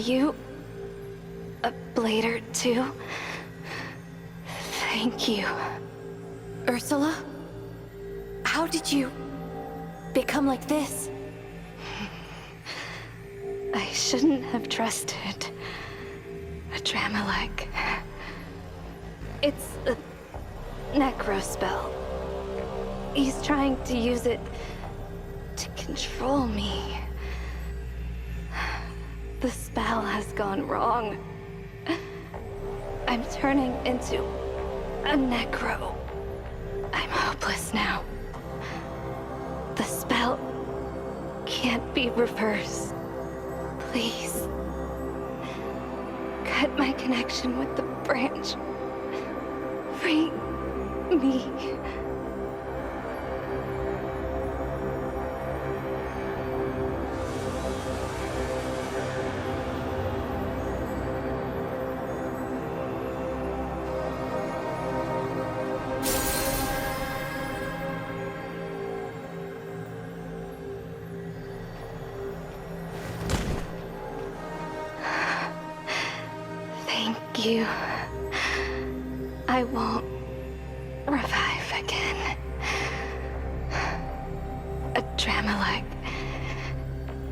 you a blader too? Thank you. Ursula? How did you become like this? I shouldn't have trusted a Dramalek. It's a necro spell. He's trying to use it to control me. The spell has gone wrong. I'm turning into a necro. I'm hopeless now. The spell can't be reversed. Please. Cut my connection with the branch. Free me. Thank you. I won't revive again. A Dramalek.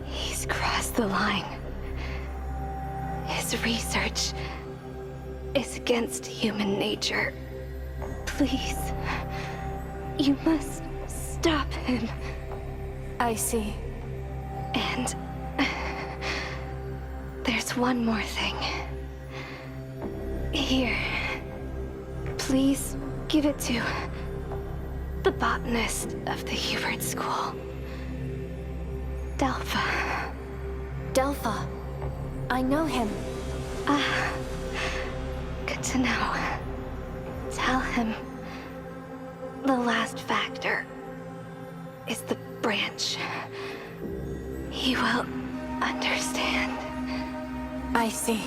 He's crossed the line. His research is against human nature. Please, you must stop him. I see. And there's one more thing. Here. Please give it to the botanist of the Hubert School. Delpha. Delpha. I know him. Ah, good to know. Tell him the last factor is the branch. He will understand. I see.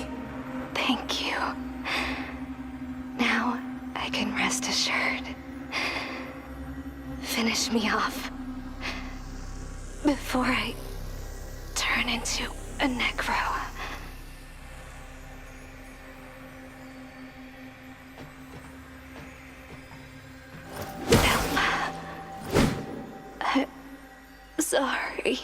Thank you. Now I can rest assured. Finish me off before I turn into a necro. Delpha. I'm sorry.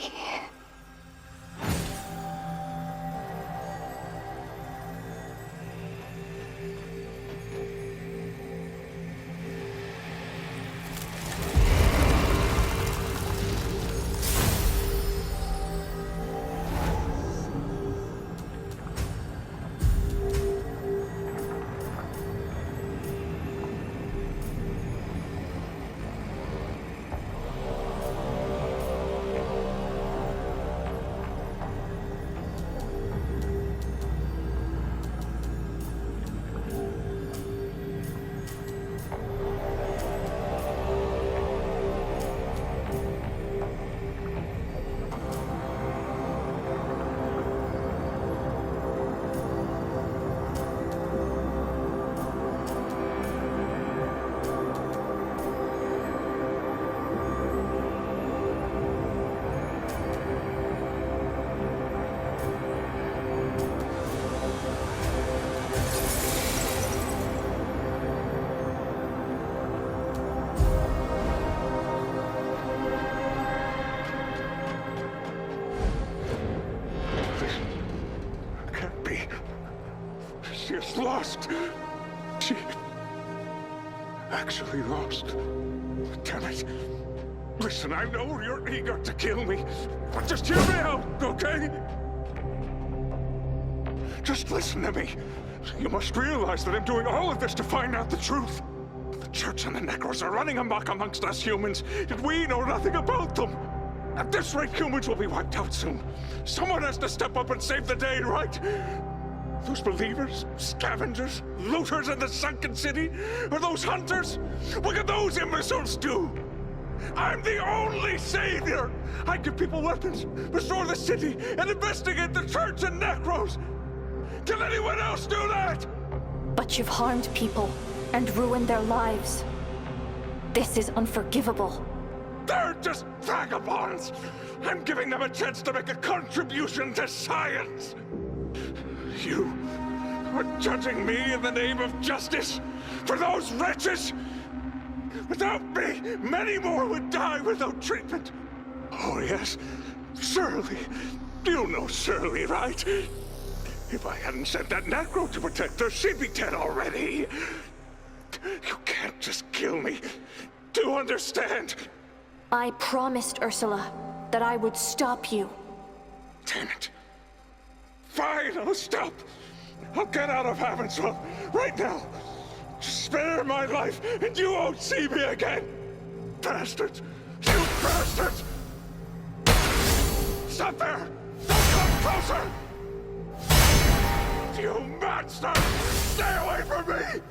She is lost. She actually lost. Damn it. Listen, I know you're eager to kill me, but just hear me out, okay? Just listen to me. You must realize that I'm doing all of this to find out the truth. The Church and the Necros are running amok amongst us humans, and we know nothing about them. At this rate, humans will be wiped out soon. Someone has to step up and save the day, right? Those believers, scavengers, looters in the sunken city? Or those hunters? What can those imbeciles do? I'm the only savior! I give people weapons, restore the city, and investigate the Church and Necros! Can anyone else do that? But you've harmed people and ruined their lives. This is unforgivable. They're just vagabonds! I'm giving them a chance to make a contribution to science! You are judging me in the name of justice for those wretches? Without me, many more would die without treatment. Oh, yes, Shirley. You know Shirley, right? If I hadn't sent that Necro to protect her, she'd be dead already. You can't just kill me. Do you understand? I promised Ursula that I would stop you. Damn it. Fine, I'll stop. I'll get out of Havenswell right now. Just spare my life and you won't see me again. Bastards! You bastards! Stop there! Don't come closer! You monster! Stay away from me!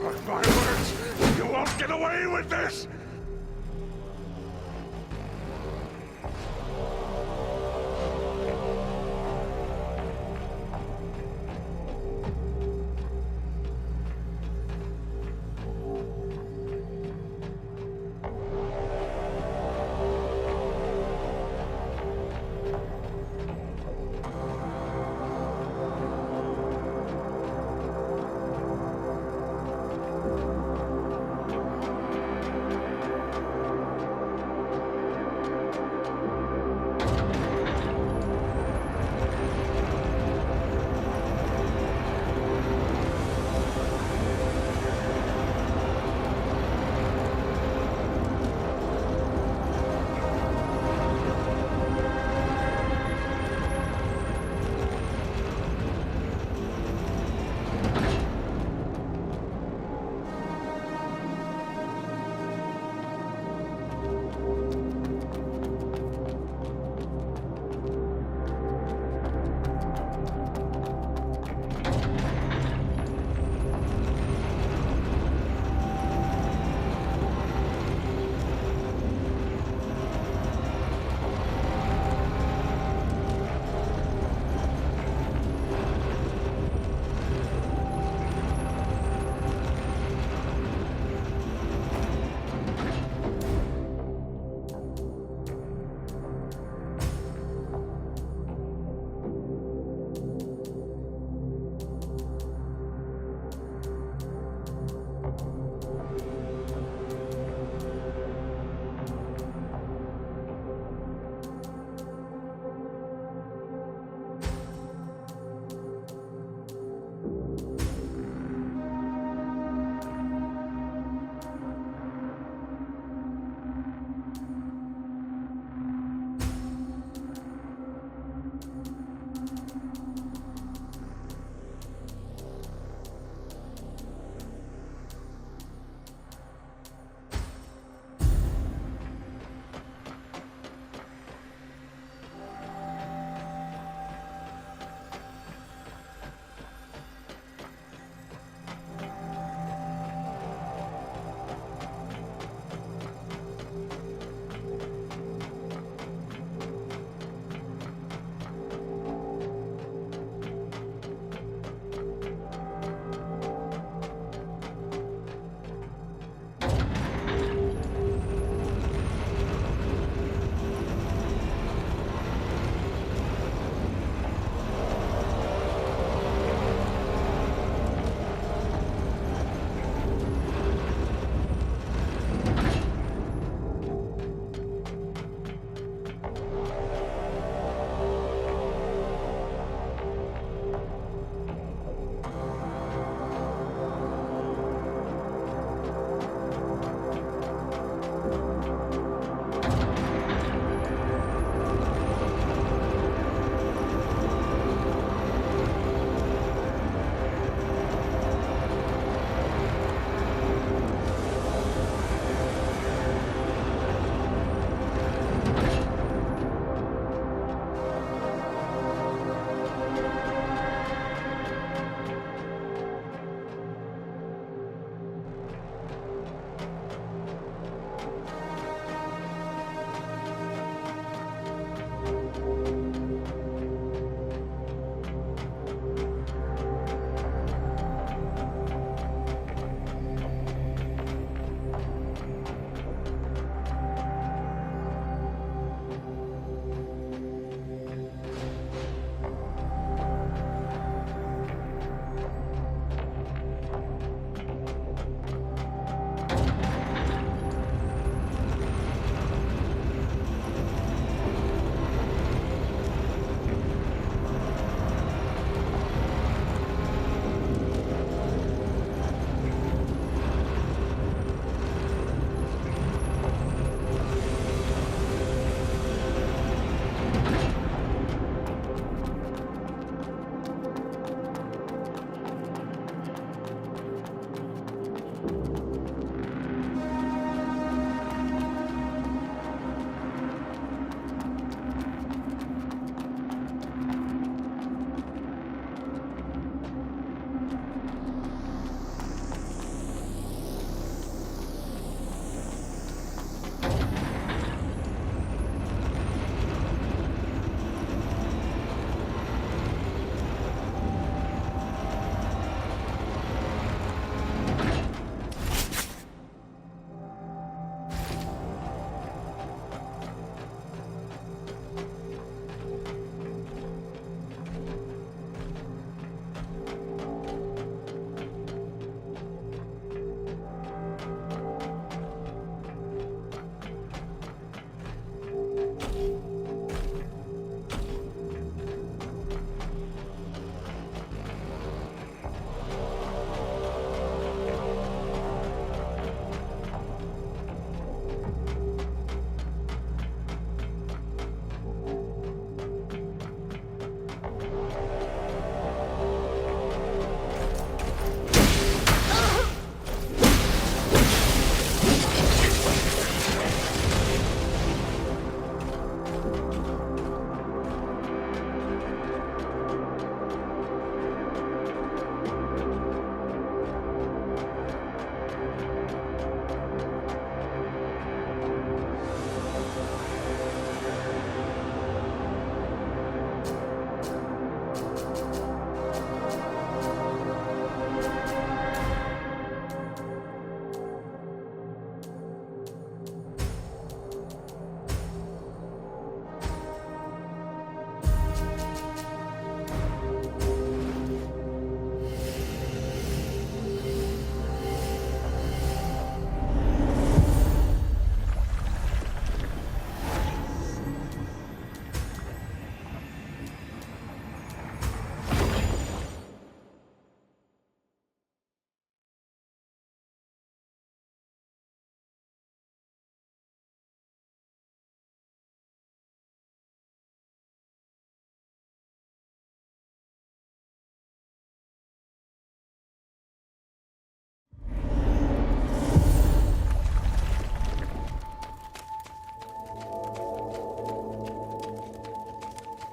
Mark my words, you won't get away with this!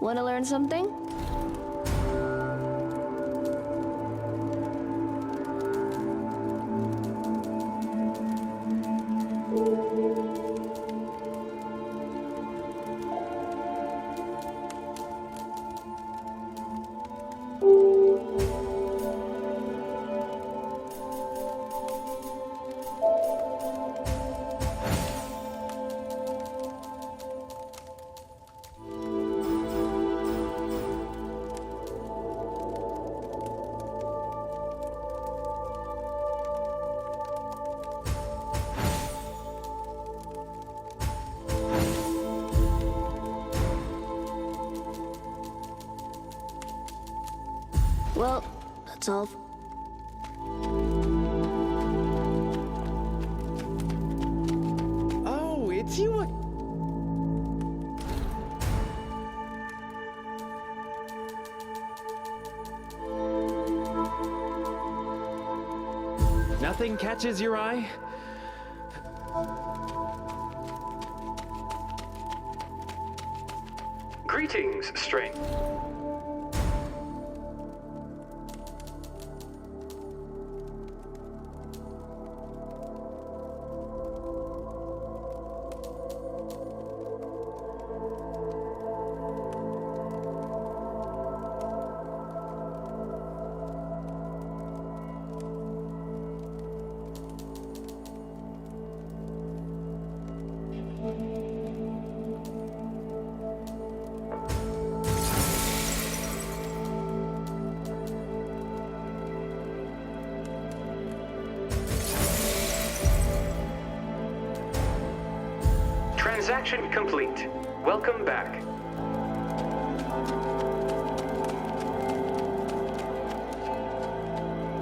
Wanna learn something? Well, that's all. Oh, it's you. Nothing catches your eye? Greetings, Strain. Transaction complete. Welcome back.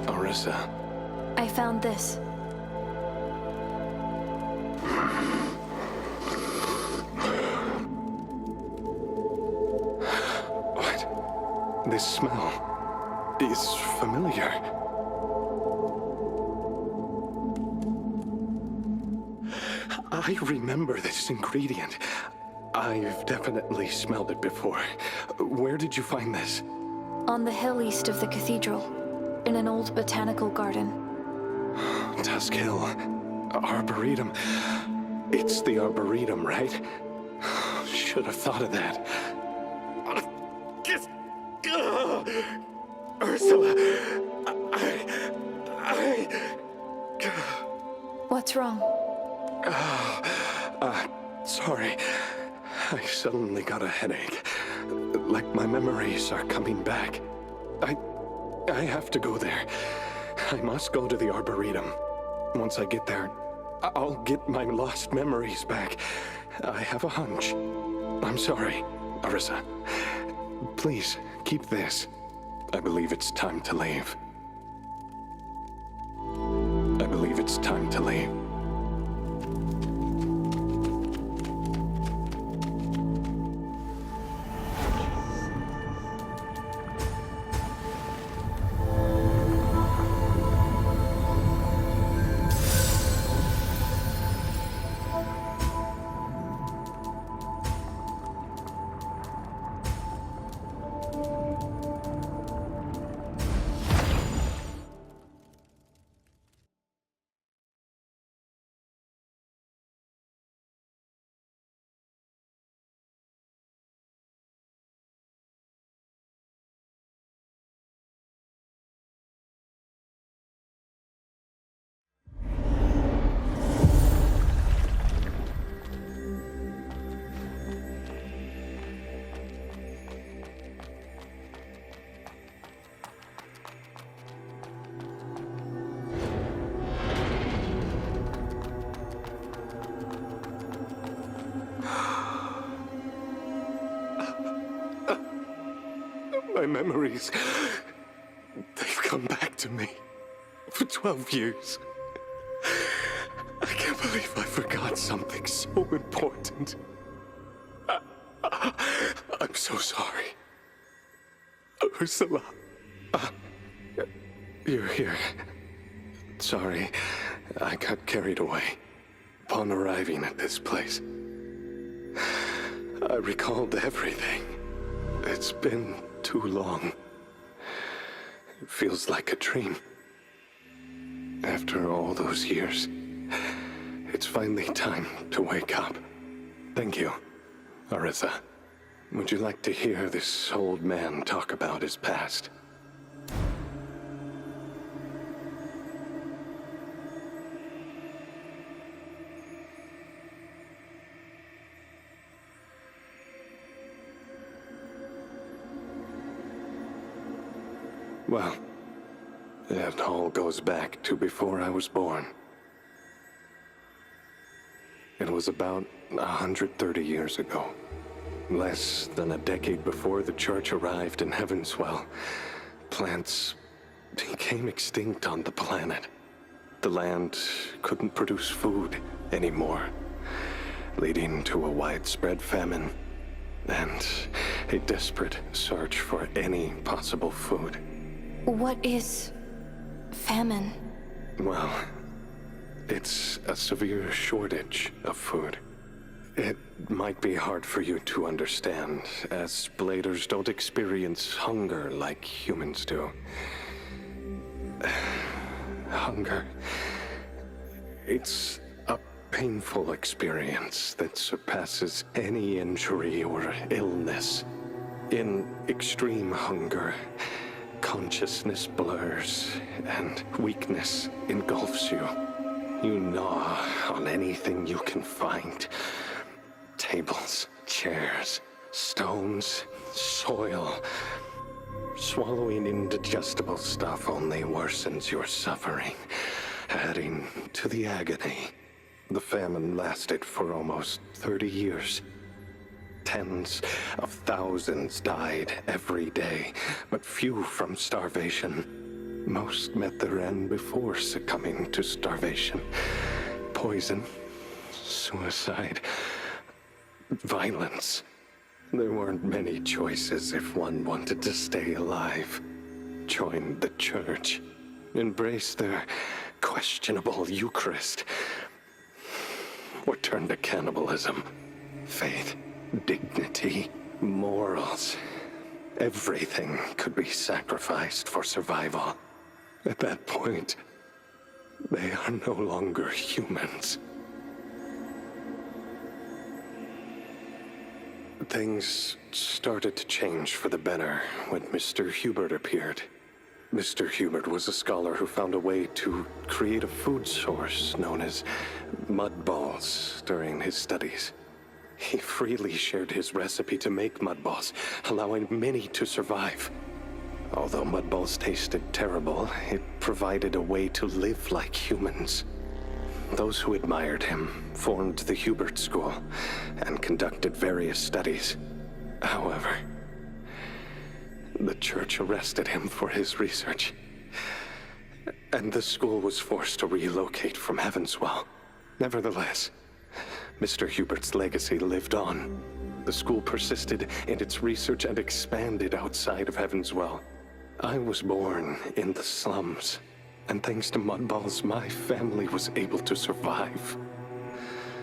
Orisa. I found this. What? This smell is familiar. I remember this ingredient. I've definitely smelled it before. Where did you find this? On the hill east of the cathedral, in an old botanical garden. Tusk Hill. Arboretum. It's the Arboretum, right? Should have thought of that. Ursula! What's wrong? Sorry. I suddenly got a headache. Like my memories are coming back. I have to go there. I must go to the Arboretum. Once I get there, I'll get my lost memories back. I have a hunch. I'm sorry, Orisa. Please, keep this. I believe it's time to leave. I believe it's time to leave. My memories, they've come back to me for 12 years. I can't believe I forgot something so important. I'm so sorry. Ursula, you're here. Sorry, I got carried away upon arriving at this place. I recalled everything. It's been too long. It feels like a dream. After all those years, it's finally time to wake up. Thank you, Arissa. Would you like to hear this old man talk about his past? Well, it all goes back to before I was born. It was about 130 years ago. Less than a decade before the church arrived in Heavenswell, plants became extinct on the planet. The land couldn't produce food anymore, leading to a widespread famine and a desperate search for any possible food. What is famine? Well, it's a severe shortage of food. It might be hard for you to understand, as bladers don't experience hunger like humans do. Hunger. It's a painful experience that surpasses any injury or illness. In extreme hunger, consciousness blurs, and weakness engulfs you. You gnaw on anything you can find. Tables, chairs, stones, soil. Swallowing indigestible stuff only worsens your suffering, adding to the agony. The famine lasted for almost 30 years. Tens of thousands died every day, but few from starvation. Most met their end before succumbing to starvation. Poison, suicide, violence. There weren't many choices if one wanted to stay alive. Join the church, embrace their questionable Eucharist, or turn to cannibalism. Faith, dignity, morals. Everything could be sacrificed for survival. At that point, they are no longer humans. Things started to change for the better when Mr. Hubert appeared. Mr. Hubert was a scholar who found a way to create a food source known as mud balls during his studies. He freely shared his recipe to make mud balls, allowing many to survive. Although mud balls tasted terrible, it provided a way to live like humans. Those who admired him formed the Hubert School and conducted various studies. However, the church arrested him for his research, and the school was forced to relocate from Heavenswell. Nevertheless, Mr. Hubert's legacy lived on. The school persisted in its research and expanded outside of Heavenswell. I was born in the slums, and thanks to Mudballs, my family was able to survive.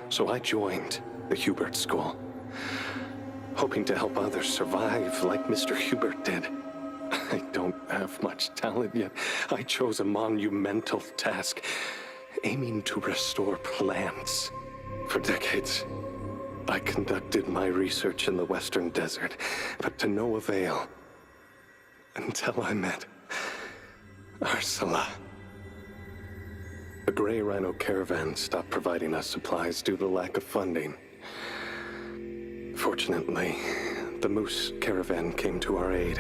So I joined the Hubert School, hoping to help others survive like Mr. Hubert did. I don't have much talent, yet I chose a monumental task, aiming to restore plants. For decades, I conducted my research in the Western Desert, but to no avail. Until I met Ursula. The Grey Rhino caravan stopped providing us supplies due to lack of funding. Fortunately, the Moose caravan came to our aid,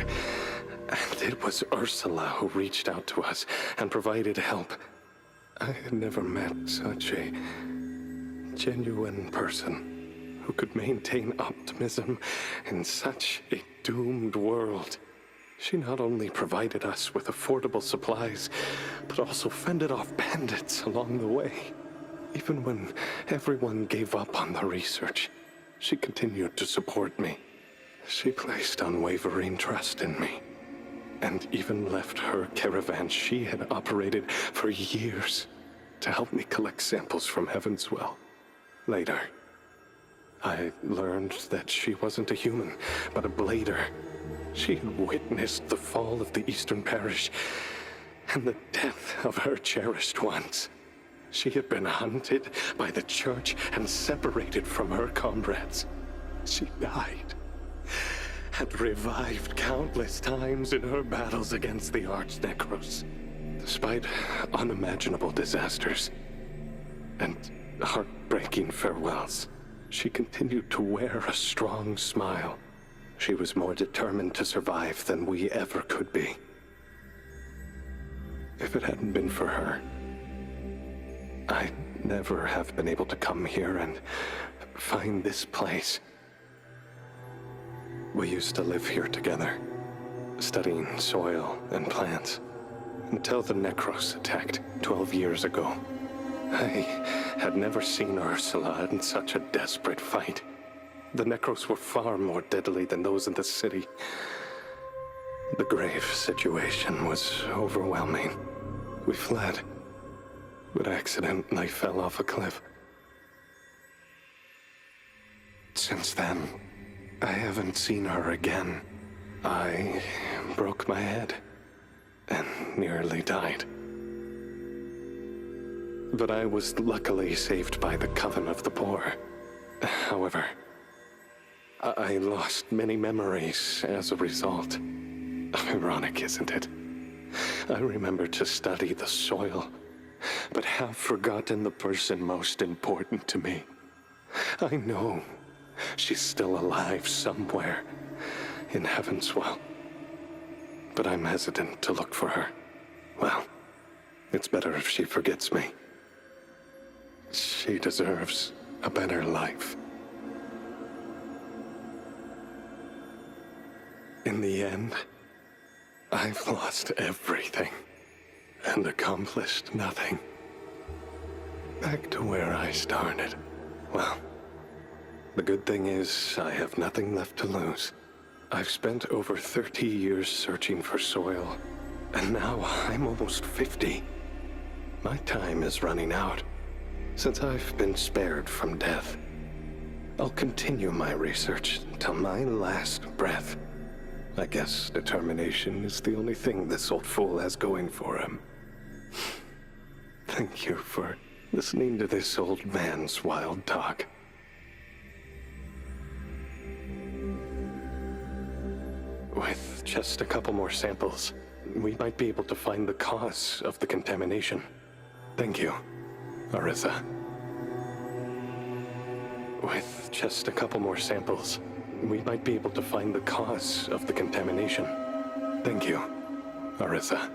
and it was Ursula who reached out to us and provided help. I had never met such a genuine person who could maintain optimism in such a doomed world. She not only provided us with affordable supplies, but also fended off bandits along the way. Even when everyone gave up on the research, she continued to support me. She placed unwavering trust in me, and even left her caravan she had operated for years to help me collect samples from Heavenswell. Later, I learned that she wasn't a human, but a blader, She had witnessed the fall of the Eastern Parish and the death of her cherished ones. She had been hunted by the Church and separated from her comrades. She died, had revived countless times in her battles against the Arch-Necros. Despite unimaginable disasters and heartbreaking farewells, she continued to wear a strong smile. She was more determined to survive than we ever could be. If it hadn't been for her, I'd never have been able to come here and find this place. We used to live here together, studying soil and plants, until the Necros attacked 12 years ago. I had never seen Ursula in such a desperate fight. The Necros were far more deadly than those in the city. The grave situation was overwhelming. We fled, but accidentally fell off a cliff. Since then, I haven't seen her again. I broke my head and nearly died. But I was luckily saved by the Coven of the Poor. However, I lost many memories as a result. Ironic, isn't it? I remember to study the soil, but have forgotten the person most important to me. I know she's still alive somewhere in Heavenswell, but I'm hesitant to look for her. Well, it's better if she forgets me. She deserves a better life. In the end, I've lost everything and accomplished nothing. Back to where I started. Well, the good thing is I have nothing left to lose. I've spent over 30 years searching for soil, and now I'm almost 50. My time is running out. Since I've been spared from death, I'll continue my research until my last breath. I guess determination is the only thing this old fool has going for him. Thank you for listening to this old man's wild talk. With just a couple more samples, we might be able to find the cause of the contamination. Thank you, Arisa. With just a couple more samples, we might be able to find the cause of the contamination. Thank you, Arisa.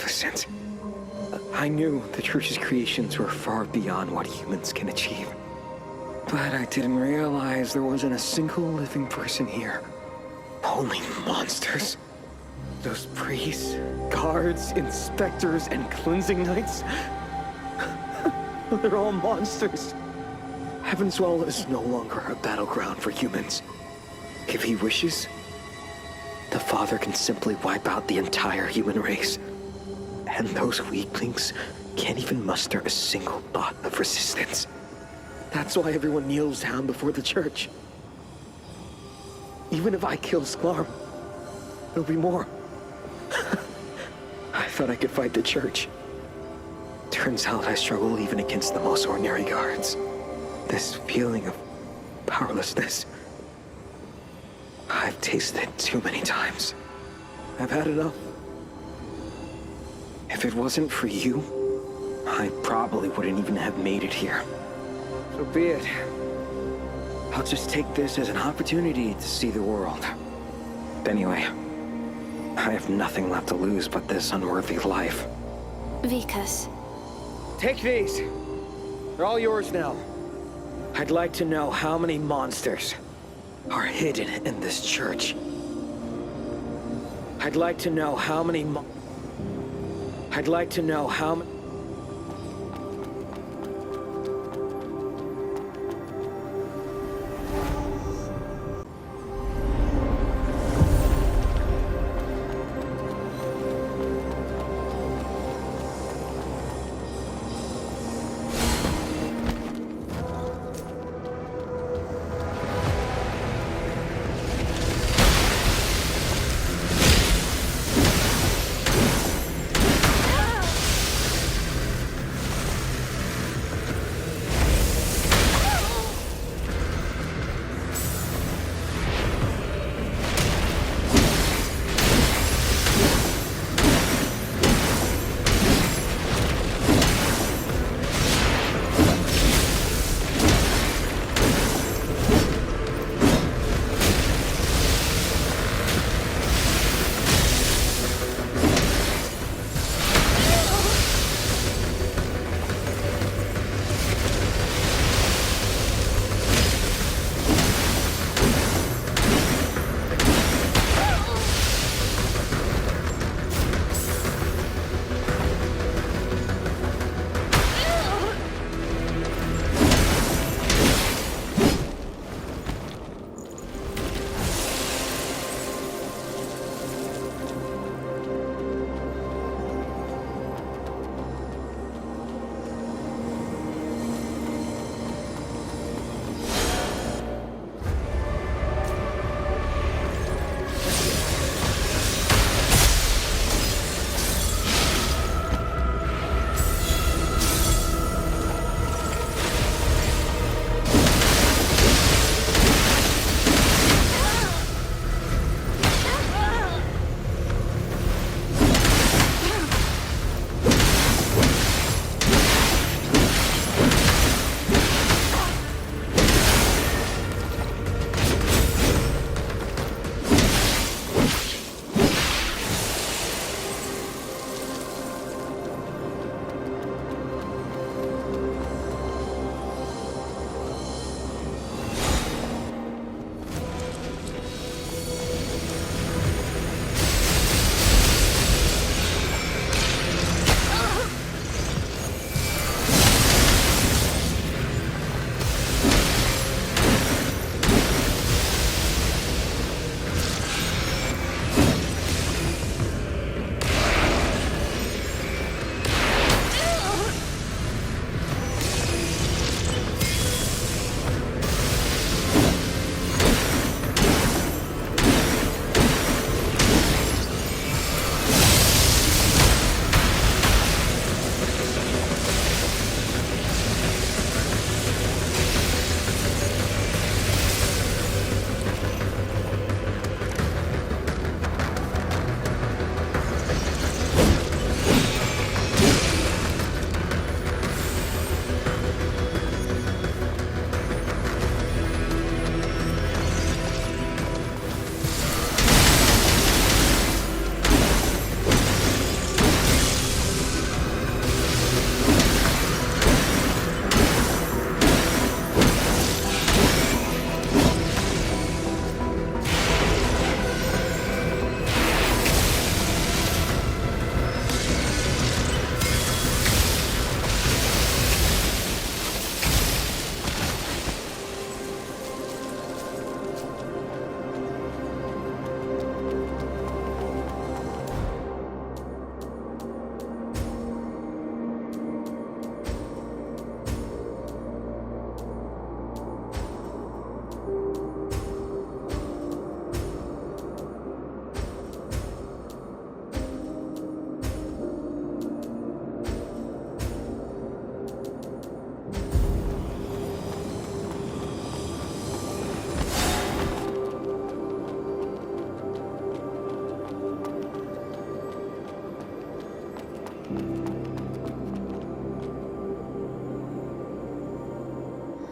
magnificent. I knew the Church's creations were far beyond what humans can achieve. But I didn't realize there wasn't a single living person here. Only monsters. Those priests, guards, inspectors, and cleansing knights. They're all monsters. Heaven's Well is no longer a battleground for humans. If he wishes, the Father can simply wipe out the entire human race. And those weaklings can't even muster a single thought of resistance. That's why everyone kneels down before the Church. Even if I kill Sklarm, there'll be more. I thought I could fight the Church. Turns out I struggle even against the most ordinary guards. This feeling of powerlessness, I've tasted too many times. I've had enough. If it wasn't for you, I probably wouldn't even have made it here. So be it. I'll just take this as an opportunity to see the world. Anyway, I have nothing left to lose but this unworthy life. Vikas, Take these. They're all yours now. I'd like to know how many monsters are hidden in this church. I'd like to know how many I'd like to know how many...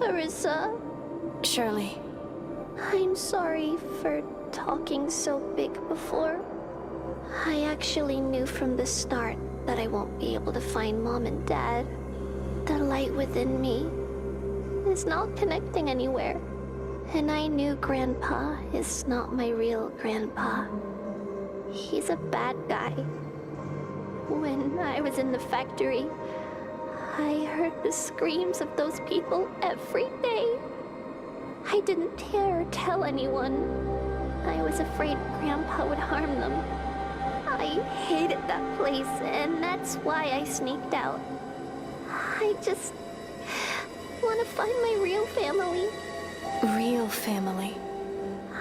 Arissa, Shirley, I'm sorry for talking so big before. I actually knew from the start that I won't be able to find Mom and Dad. The light within me is not connecting anywhere. And I knew Grandpa is not my real Grandpa. He's a bad guy. When I was in the factory, I heard the screams of those people every day. I didn't dare tell anyone. I was afraid Grandpa would harm them. I hated that place, and that's why I sneaked out. I just want to find my real family. real family.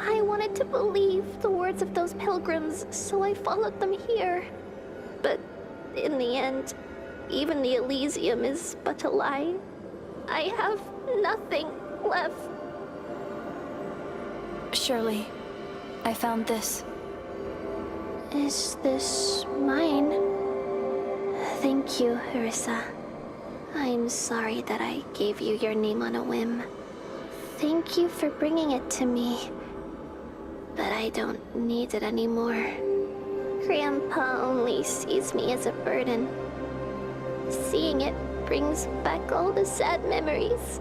I wanted to believe the words of those pilgrims, so I followed them here. But in the end, even the Elysium is but a lie. I have nothing left. Shirley, I found this. Is this mine? Thank you, Arissa. I'm sorry that I gave you your name on a whim. Thank you for bringing it to me. But I don't need it anymore. Grandpa only sees me as a burden. Seeing it brings back all the sad memories.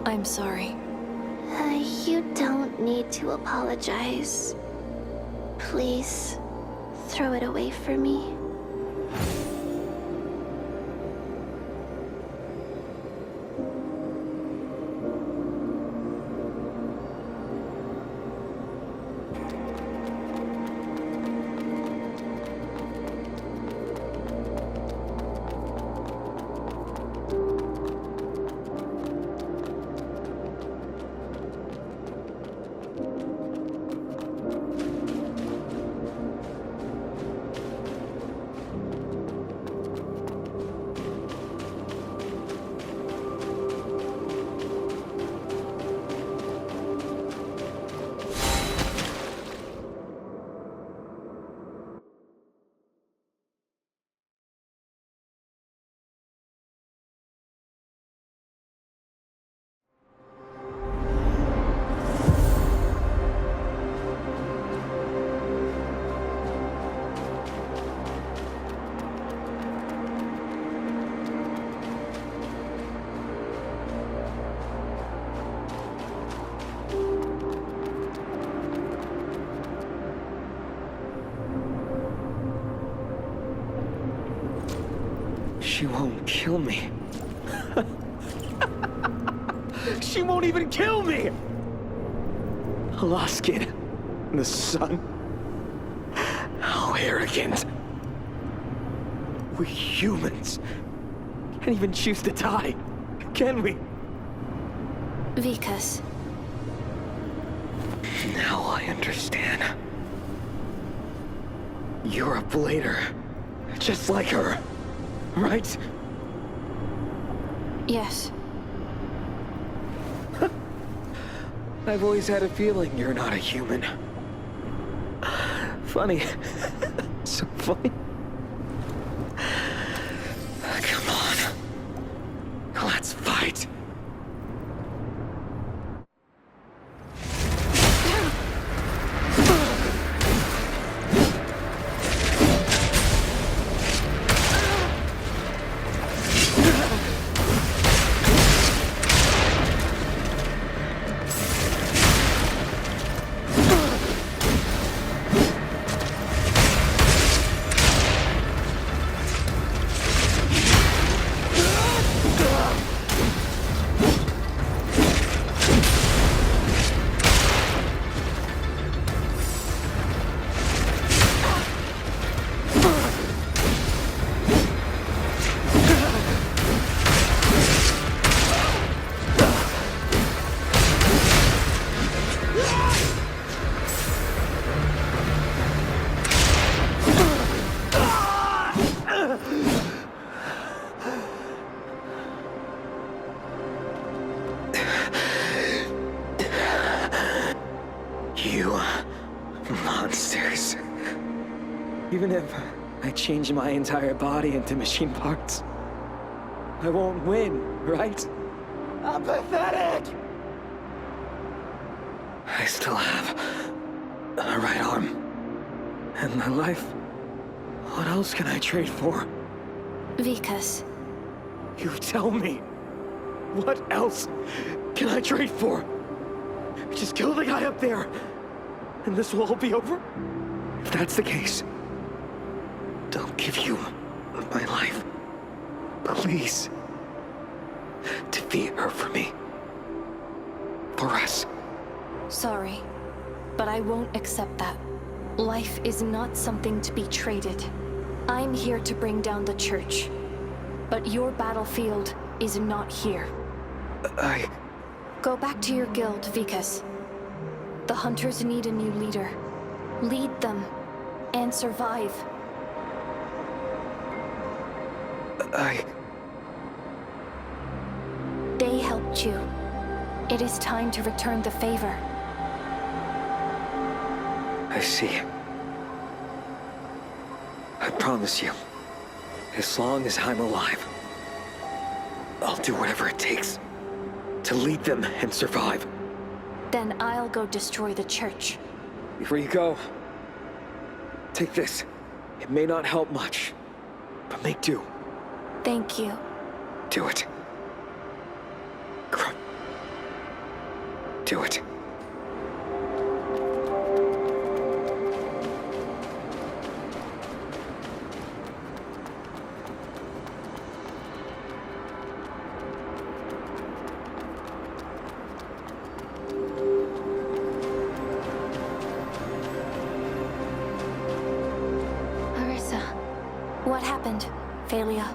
I'm sorry. You don't need to apologize. Please, throw it away for me. She won't kill me. She won't even kill me! A lost kid in the sun. How arrogant. We humans can't even choose to die, can we? Vikas, Now I understand. You're a blader, just like her, right? yes. I've always had a feeling you're not a human. Funny. So funny. Come on. Let's fight. You monsters. Even if I change my entire body into machine parts, I won't win, right? I'm pathetic! I still have a right arm. And my life. What else can I trade for? Vikas, You tell me. What else can I trade for? Just kill the guy up there, and this will all be over? If that's the case, don't give you my life. Please. Defeat her for me. For us. sorry, but I won't accept that. Life is not something to be traded. I'm here to bring down the church, but your battlefield is not here. Go back to your guild, Vikas. The hunters need a new leader. Lead them, and survive. They helped you. It is time to return the favor. I see. I promise you, as long as I'm alive, I'll do whatever it takes to lead them and survive. Then I'll go destroy the church. Before you go, take this. It may not help much, but make do. Thank you. Do it. Do it. Arissa, What happened, Phalia?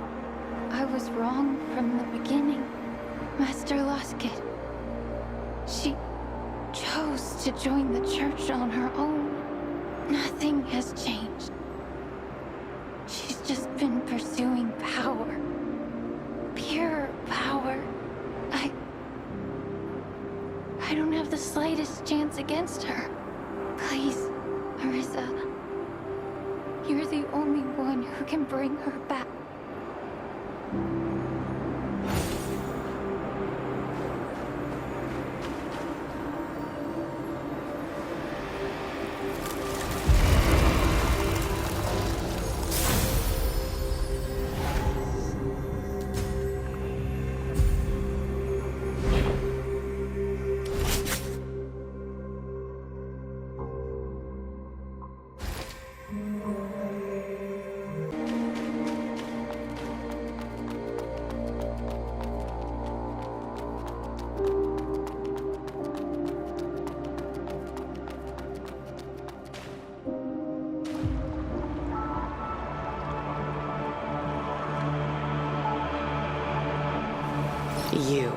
I was wrong from the beginning. Master Loskid. She chose to join the church on her own. Nothing has changed. She's just been pursuing power. Pure power. I don't have the slightest chance against her. Please, Arissa. You're the only one who can bring her back. You,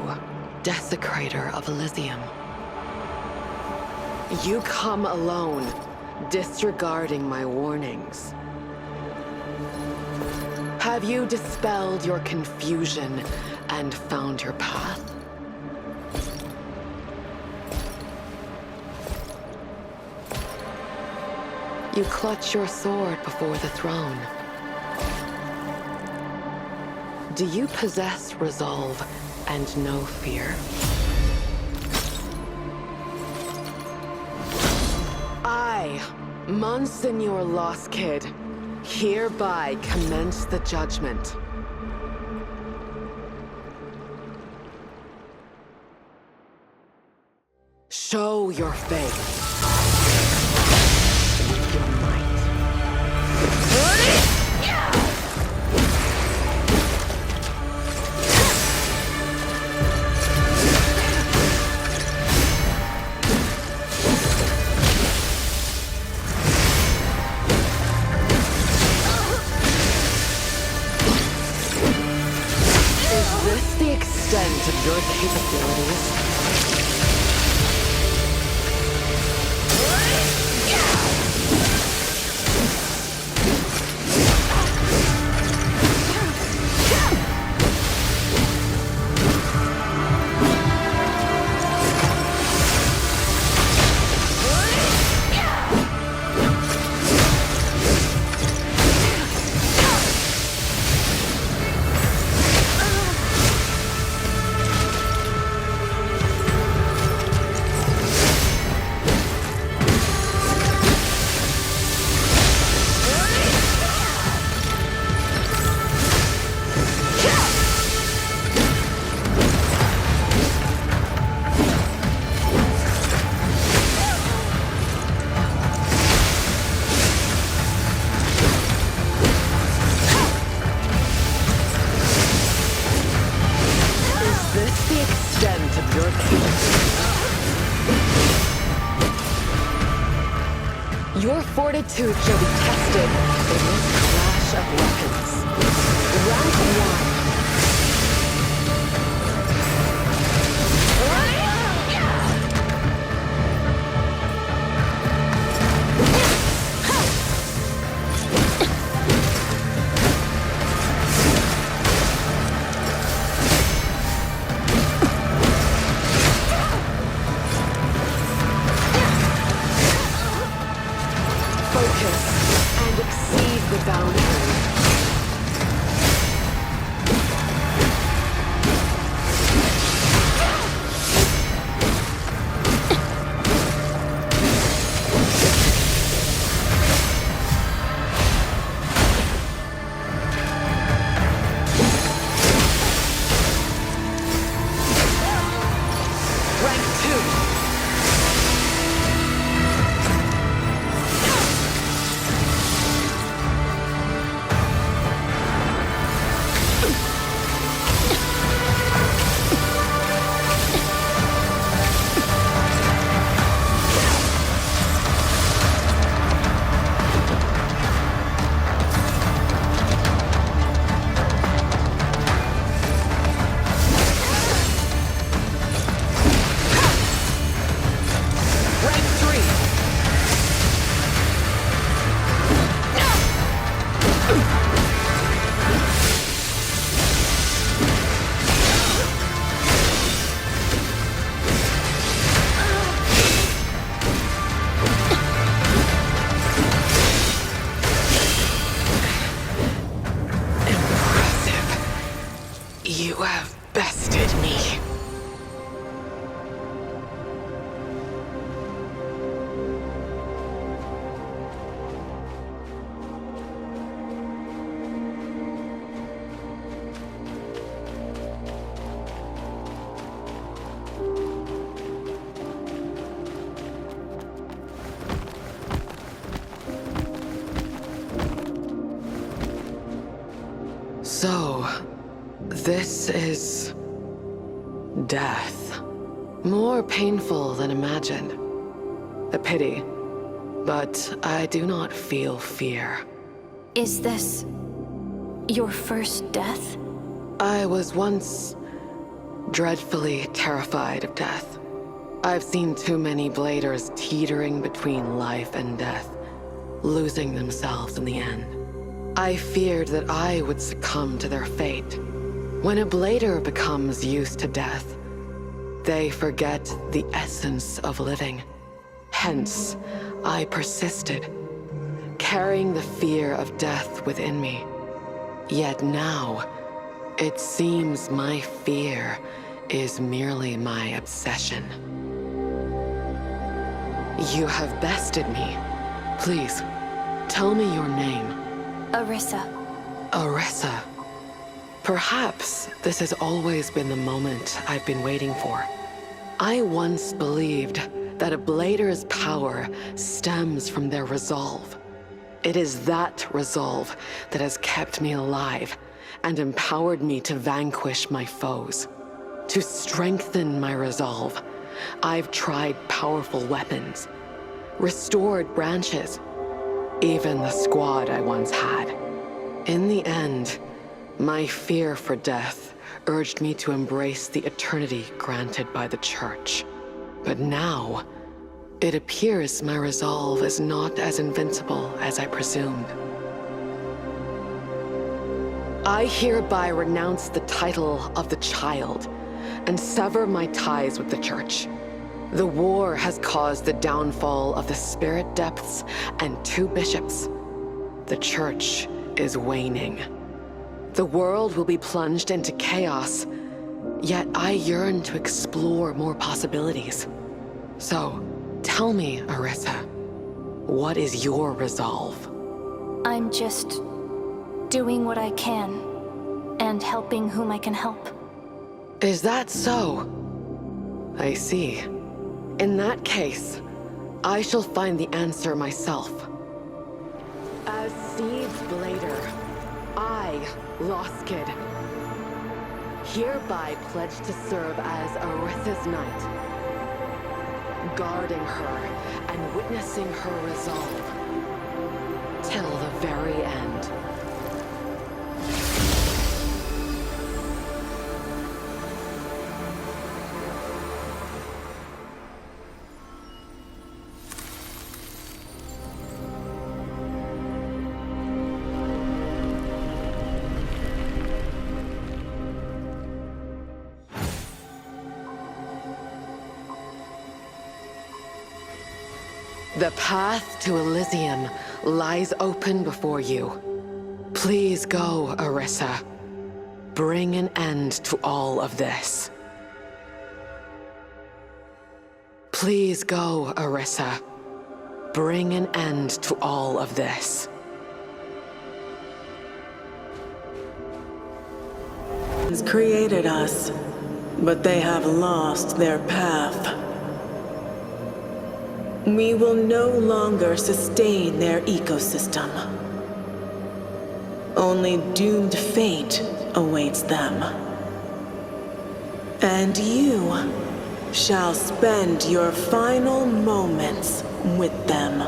desecrator of Elysium. You come alone, disregarding my warnings. Have you dispelled your confusion and found your path? You clutch your sword before the throne. Do you possess resolve and no fear? I, Monsignor Loskid, hereby commence the judgment. Show your faith. Your might. Is this the extent of your capabilities? Your fortitude shall be tested in this clash of weapons. Round 1. And exceed the boundary. Rank 2. You have bested me. So, this is death. More painful than imagined. A pity, but I do not feel fear. Is this your first death? I was once dreadfully terrified of death. I've seen too many bladers teetering between life and death, losing themselves in the end. I feared that I would succumb to their fate. When a blader becomes used to death, they forget the essence of living. Hence, I persisted, carrying the fear of death within me. Yet now, it seems my fear is merely my obsession. You have bested me. Please, tell me your name. Arissa. Arissa. Perhaps this has always been the moment I've been waiting for. I once believed that a blader's power stems from their resolve. It is that resolve that has kept me alive and empowered me to vanquish my foes. To strengthen my resolve, I've tried powerful weapons, restored branches, even the squad I once had. In the end, my fear for death urged me to embrace the eternity granted by the Church. But now, it appears my resolve is not as invincible as I presumed. I hereby renounce the title of the Child and sever my ties with the Church. The war has caused the downfall of the Spirit Depths and 2 bishops. The Church is waning. The world will be plunged into chaos, yet I yearn to explore more possibilities. So, tell me, Arissa, what is your resolve? I'm just doing what I can and helping whom I can help. Is that so? I see. In that case, I shall find the answer myself. As Seed's Blader, I, Lost Kid, hereby pledge to serve as Aritha's knight, guarding her and witnessing her resolve till the very end. The path to Elysium lies open before you. Please go, Arissa. Bring an end to all of this. Please go, Arissa. Bring an end to all of this. Has created us, but they have lost their path. We will no longer sustain their ecosystem. Only doomed fate awaits them. And you shall spend your final moments with them.